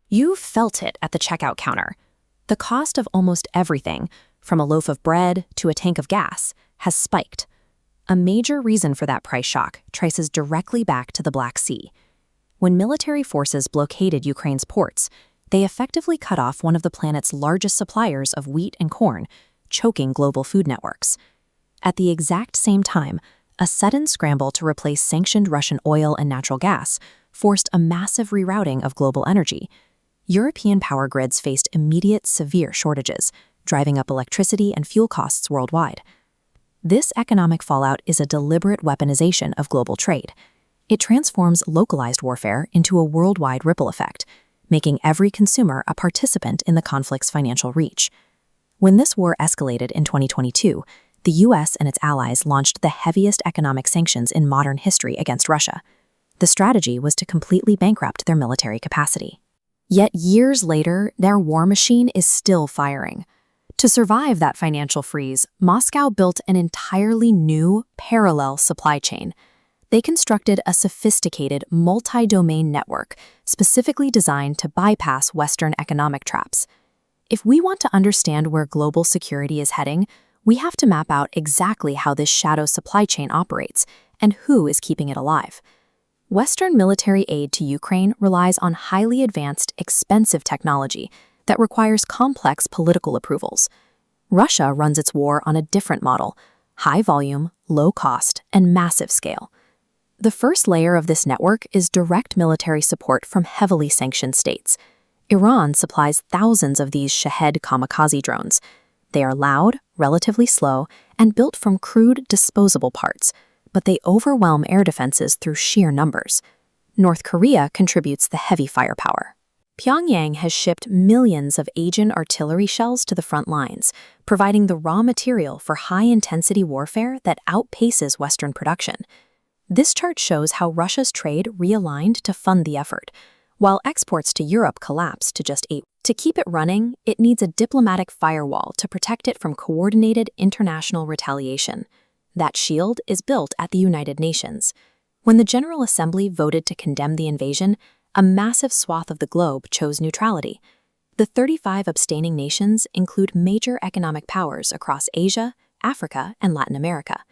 You've felt it at the checkout counter. The cost of almost everything, from a loaf of bread to a tank of gas, has spiked. A major reason for that price shock traces directly back to the Black Sea. When military forces blockaded Ukraine's ports, they effectively cut off one of the planet's largest suppliers of wheat and corn, choking global food networks. At the exact same time, a sudden scramble to replace sanctioned Russian oil and natural gas forced a massive rerouting of global energy. European power grids faced immediate severe shortages, driving up electricity and fuel costs worldwide. This economic fallout is a deliberate weaponization of global trade. It transforms localized warfare into a worldwide ripple effect, making every consumer a participant in the conflict's financial reach. When this war escalated in 2022, the US and its allies launched the heaviest economic sanctions in modern history against Russia. The strategy was to completely bankrupt their military capacity. Yet years later, their war machine is still firing. To survive that financial freeze, Moscow built an entirely new, parallel supply chain. They constructed a sophisticated, multi-domain network specifically designed to bypass Western economic traps. If we want to understand where global security is heading, we have to map out exactly how this shadow supply chain operates and who is keeping it alive. Western military aid to Ukraine relies on highly advanced, expensive technology that requires complex political approvals. Russia runs its war on a different model: high volume, low cost, and massive scale. The first layer of this network is direct military support from heavily sanctioned states. Iran supplies thousands of these Shahed kamikaze drones. They are loud, relatively slow, and built from crude, disposable parts, but they overwhelm air defenses through sheer numbers. North Korea contributes the heavy firepower. Pyongyang has shipped millions of Asian artillery shells to the front lines, providing the raw material for high-intensity warfare that outpaces Western production. This chart shows how Russia's trade realigned to fund the effort, while exports to Europe collapsed to just 8. To keep it running, it needs a diplomatic firewall to protect it from coordinated international retaliation. That shield is built at the United Nations. When the General Assembly voted to condemn the invasion, a massive swath of the globe chose neutrality. The 35 abstaining nations include major economic powers across Asia, Africa, and Latin America.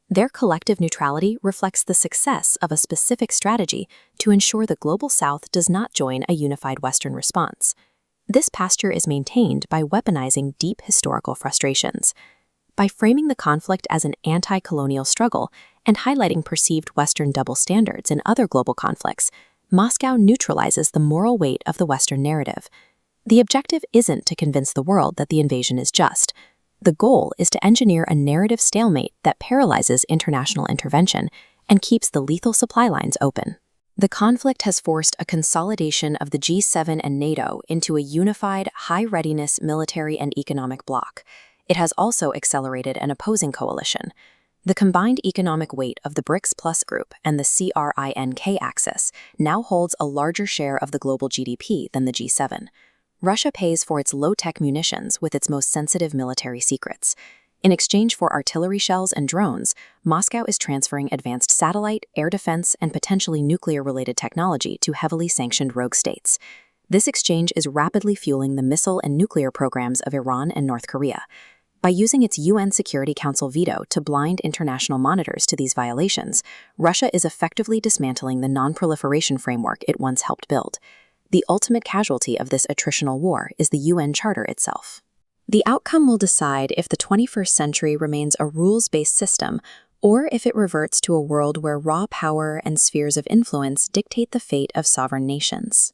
Their collective neutrality reflects the success of a specific strategy to ensure the Global South does not join a unified Western response. This posture is maintained by weaponizing deep historical frustrations. By framing the conflict as an anti-colonial struggle and highlighting perceived Western double standards in other global conflicts, Moscow neutralizes the moral weight of the Western narrative. The objective isn't to convince the world that the invasion is just. The goal is to engineer a narrative stalemate that paralyzes international intervention and keeps the lethal supply lines open. The conflict has forced a consolidation of the G7 and NATO into a unified, high-readiness military and economic bloc. It has also accelerated an opposing coalition. The combined economic weight of the BRICS Plus group and the CRINK axis now holds a larger share of the global GDP than the G7. Russia pays for its low-tech munitions with its most sensitive military secrets. In exchange for artillery shells and drones, Moscow is transferring advanced satellite, air defense, and potentially nuclear-related technology to heavily sanctioned rogue states. This exchange is rapidly fueling the missile and nuclear programs of Iran and North Korea. By using its UN Security Council veto to blind international monitors to these violations, Russia is effectively dismantling the non-proliferation framework it once helped build. The ultimate casualty of this attritional war is the UN Charter itself. The outcome will decide if the 21st century remains a rules-based system or if it reverts to a world where raw power and spheres of influence dictate the fate of sovereign nations.